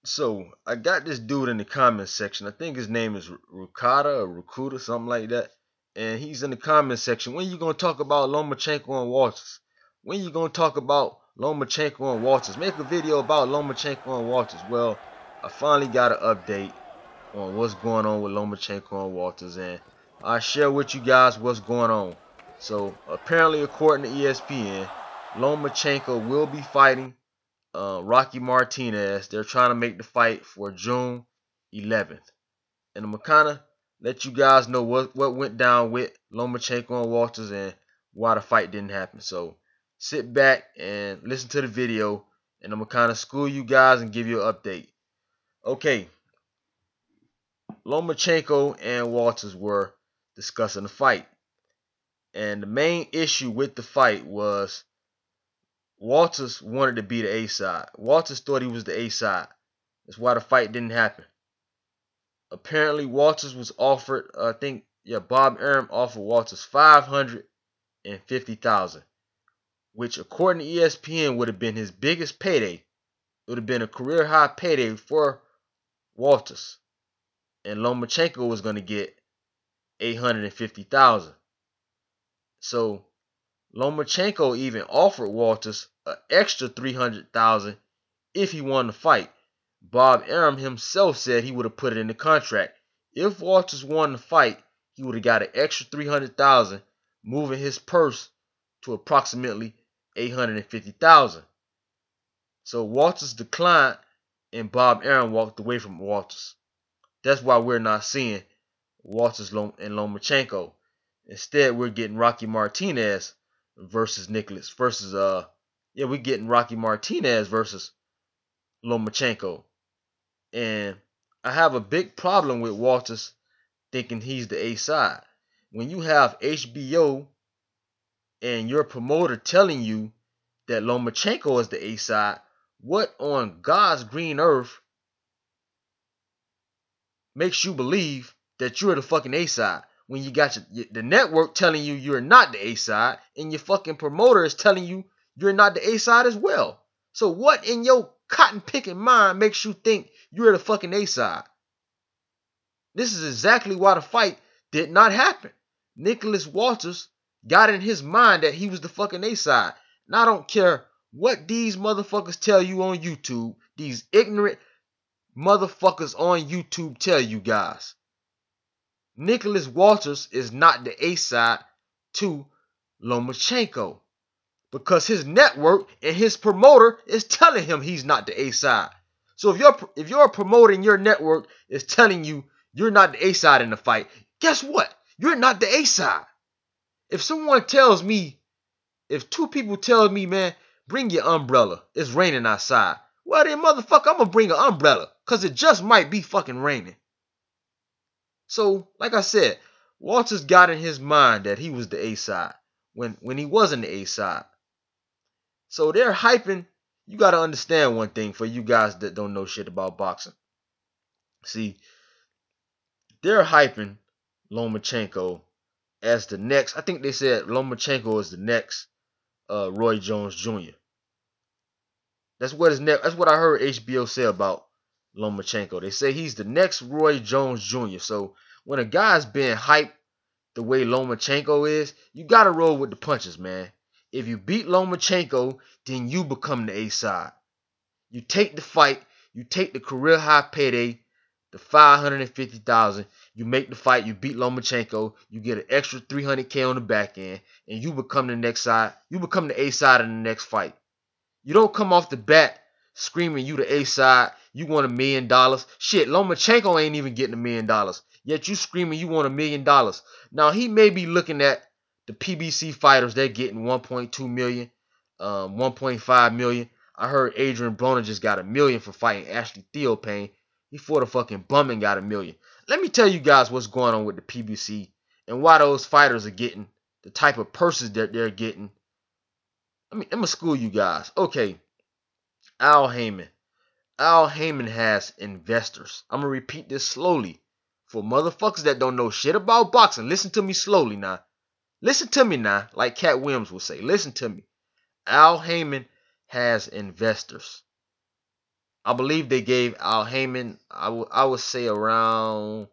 So I got this dude in the comment section. I think his name is Rukata or Rukuta, something like that. And he's in the comment section. When you gonna talk about Lomachenko and Walters? When you gonna talk about Lomachenko and Walters? Make a video about Lomachenko and Walters. Well, I finally got an update on what's going on with Lomachenko and Walters, and I share with you guys what's going on. So apparently, according to ESPN, Lomachenko will be fighting Rocky Martinez. They're trying to make the fight for June 11th. And I'm going to kind of let you guys know what went down with Lomachenko and Walters and why the fight didn't happen. So sit back and listen to the video, and I'm going to kind of school you guys and give you an update. Okay, Lomachenko and Walters were discussing the fight. And the main issue with the fight was Walters wanted to be the A side. Walters thought he was the A side. That's why the fight didn't happen. Apparently, Walters was offered, Bob Arum offered Walters $550,000, which according to ESPN would have been his biggest payday. It would have been a career high payday for Walters. And Lomachenko was going to get $850,000. So Lomachenko even offered Walters an extra $300,000 if he won the fight. Bob Arum himself said he would have put it in the contract. If Walters won the fight, he would have got an extra $300,000, moving his purse to approximately $850,000. So Walters declined, and Bob Arum walked away from Walters. That's why we're not seeing Walters and Lomachenko. Instead, we're getting Rocky Martinez versus we're getting Rocky Martinez versus Lomachenko. And I have a big problem with Walters thinking he's the A side. When you have HBO and your promoter telling you that Lomachenko is the A side, what on God's green earth makes you believe that you're the fucking A side when you got the network telling you you're not the A side and your fucking promoter is telling you you're not the A side as well? So what in your cotton picking mind makes you think you're the fucking A side? This is exactly why the fight did not happen. Nicholas Walters got in his mind that he was the fucking A side. And I don't care what these motherfuckers tell you on YouTube, these ignorant motherfuckers on YouTube tell you guys. Nicholas Walters is not the A side to Lomachenko because his network and his promoter is telling him he's not the A side. So if your promoter in your network is telling you you're not the A side in the fight, guess what? You're not the A side. If two people tell me, man, bring your umbrella, it's raining outside. Well then, motherfucker, I'm gonna bring an umbrella because it just might be fucking raining. So, like I said, Walters got in his mind that he was the A side when he wasn't the A side. So they're hyping. You got to understand one thing for you guys that don't know shit about boxing. See, they're hyping Lomachenko as the next. I think they said Lomachenko is the next Roy Jones Jr. That's what I heard HBO say about Lomachenko. They say he's the next Roy Jones Jr. So when a guy's being hyped the way Lomachenko is, you gotta roll with the punches, man. If you beat Lomachenko, then you become the A side. You take the fight, you take the career high payday, the $550,000. You make the fight, you beat Lomachenko, you get an extra $300K on the back end, and you become the next side. You become the A side in the next fight. You don't come off the bat screaming you the A side, you want $1 million. Shit, Lomachenko ain't even getting $1 million. Yet you screaming you want $1 million. Now he may be looking at the PBC fighters, they're getting 1.2 million, 1.5 million. I heard Adrian Broner just got $1 million for fighting Ashley Theophane. He fought a fucking bum and got $1 million. Let me tell you guys what's going on with the PBC and why those fighters are getting the type of purses that they're getting. I'm gonna school you guys. Okay, Al Heyman. Al Heyman has investors. I'm gonna repeat this slowly for motherfuckers that don't know shit about boxing. Listen to me slowly now. Listen to me now, like Cat Williams will say. Listen to me. Al Heyman has investors. I believe they gave Al Heyman, I would say around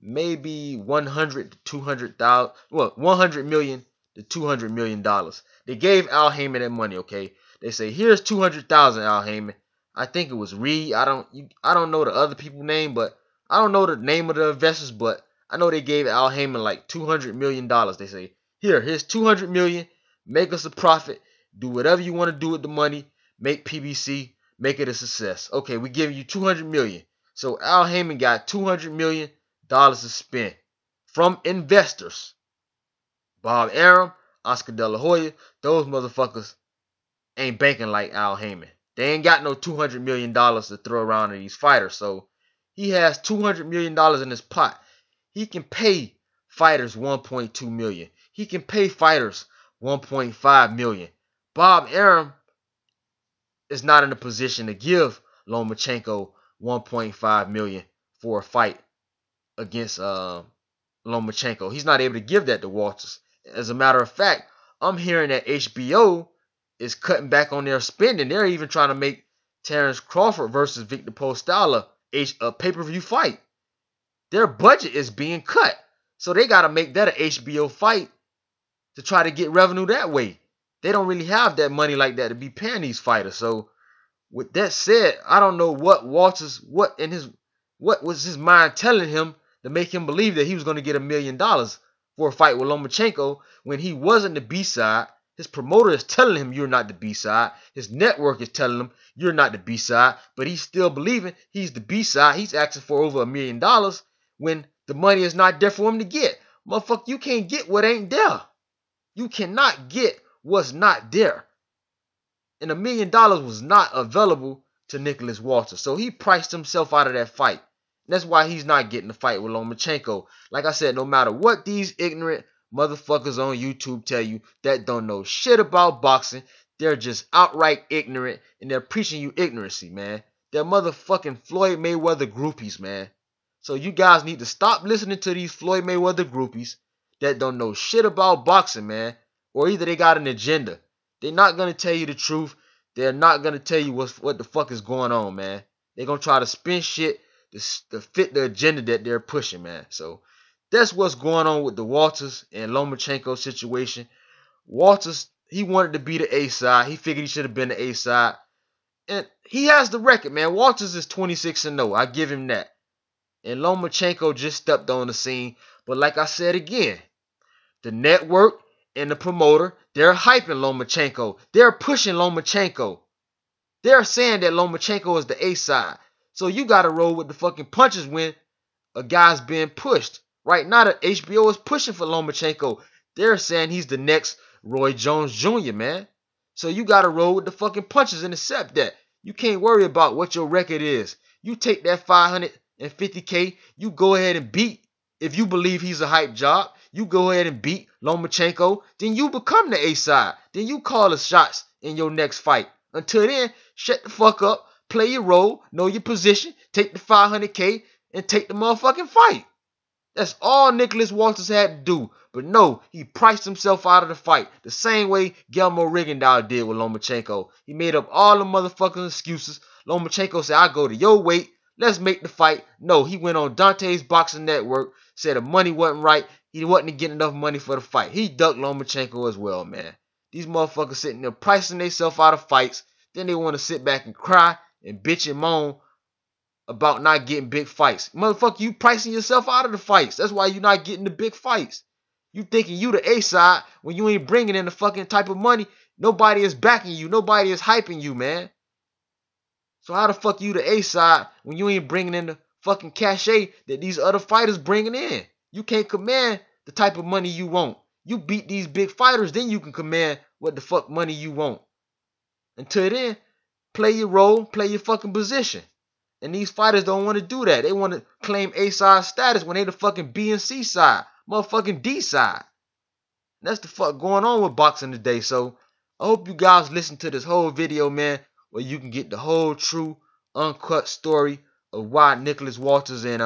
maybe 100 to 200,000, well, 100 million to 200 million dollars. They gave Al Heyman that money, okay? They say, here's 200,000, Al Heyman. I think it was Reed. I don't know the other people's name, but I don't know the name of the investors, but I know they gave Al Heyman like 200 million dollars. They say, here's 200 million. Make us a profit. Do whatever you want to do with the money. Make PBC. Make it a success. Okay, we give you 200 million. So Al Heyman got 200 million dollars to spend from investors. Bob Arum, Oscar De La Hoya, those motherfuckers ain't banking like Al Heyman. They ain't got no $200 million to throw around to these fighters. So he has $200 million in his pot. He can pay fighters $1.2 million. He can pay fighters $1.5 million. Bob Arum is not in a position to give Lomachenko $1.5 million for a fight against Lomachenko. He's not able to give that to Walters. As a matter of fact, I'm hearing that HBO is cutting back on their spending. They're even trying to make Terrence Crawford versus Victor Postala a pay-per-view fight. Their budget is being cut. So they got to make that an HBO fight to try to get revenue that way. They don't really have that money like that to be paying these fighters. So with that said, I don't know what Walters, what was his mind telling him to make him believe that he was going to get $1 million for a fight with Lomachenko when he wasn't the B-side. His promoter is telling him you're not the B-side. His network is telling him you're not the B-side. But he's still believing he's the B-side. He's asking for over $1 million when the money is not there for him to get. Motherfucker, you can't get what ain't there. You cannot get what's not there. And $1 million was not available to Nicholas Walters. So he priced himself out of that fight. That's why he's not getting the fight with Lomachenko. Like I said, no matter what these ignorant motherfuckers on YouTube tell you that don't know shit about boxing, they're just outright ignorant and they're preaching you ignorancy, man. They're motherfucking Floyd Mayweather groupies, man. So you guys need to stop listening to these Floyd Mayweather groupies that don't know shit about boxing, man. Or either they got an agenda. They're not going to tell you the truth. They're not going to tell you what the fuck is going on, man. They're going to try to spin shit to fit the agenda that they're pushing, man. So that's what's going on with the Walters and Lomachenko situation. Walters, he wanted to be the A side. He figured he should have been the A side. And he has the record, man. Walters is 26-0. I give him that. And Lomachenko just stepped on the scene. But like I said again, the network and the promoter, they're hyping Lomachenko. They're pushing Lomachenko. They're saying that Lomachenko is the A side. So you got to roll with the fucking punches when a guy's being pushed. Right now, the HBO is pushing for Lomachenko. They're saying he's the next Roy Jones Jr., man. So you got to roll with the fucking punches and accept that. You can't worry about what your record is. You take that $550K, you go ahead and beat. If you believe he's a hype job, you go ahead and beat Lomachenko. Then you become the A side. Then you call the shots in your next fight. Until then, shut the fuck up. Play your role, know your position, take the $500K, and take the motherfucking fight. That's all Nicholas Walters had to do. But no, he priced himself out of the fight. The same way Guillermo Rigondeaux did with Lomachenko. He made up all the motherfucking excuses. Lomachenko said, I go to your weight. Let's make the fight. No, he went on Dante's Boxing Network, said the money wasn't right. He wasn't getting enough money for the fight. He ducked Lomachenko as well, man. These motherfuckers sitting there pricing themselves out of fights. Then they want to sit back and cry and bitch and moan about not getting big fights. Motherfucker, you pricing yourself out of the fights. That's why you're not getting the big fights. You thinking you the A side when you ain't bringing in the fucking type of money. Nobody is backing you. Nobody is hyping you, man. So how the fuck you the A side when you ain't bringing in the fucking cachet that these other fighters bringing in? You can't command the type of money you want. You beat these big fighters, then you can command what the fuck money you want. Until then, play your role, play your fucking position. And these fighters don't want to do that. They want to claim A-side status when they the fucking B and C side. Motherfucking D side. And that's the fuck going on with boxing today. So, I hope you guys listen to this whole video, man, where you can get the whole true, uncut story of why Nicholas Walters and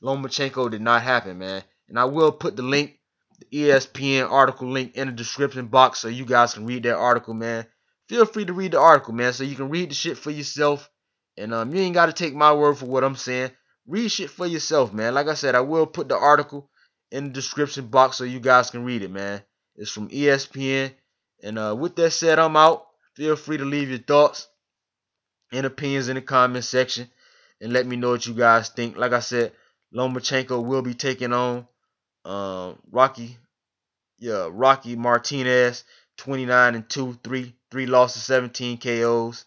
Lomachenko did not happen, man. And I will put the link, the ESPN article link in the description box so you guys can read that article, man. Feel free to read the article, man, so you can read the shit for yourself And you ain't got to take my word for what I'm saying. Read shit for yourself, man. Like I said, I will put the article in the description box so you guys can read it, man. It's from ESPN. And with that said, I'm out. Feel free to leave your thoughts and opinions in the comment section and let me know what you guys think. Like I said, Lomachenko will be taking on Rocky Martinez, 29-2, three losses, 17 KOs.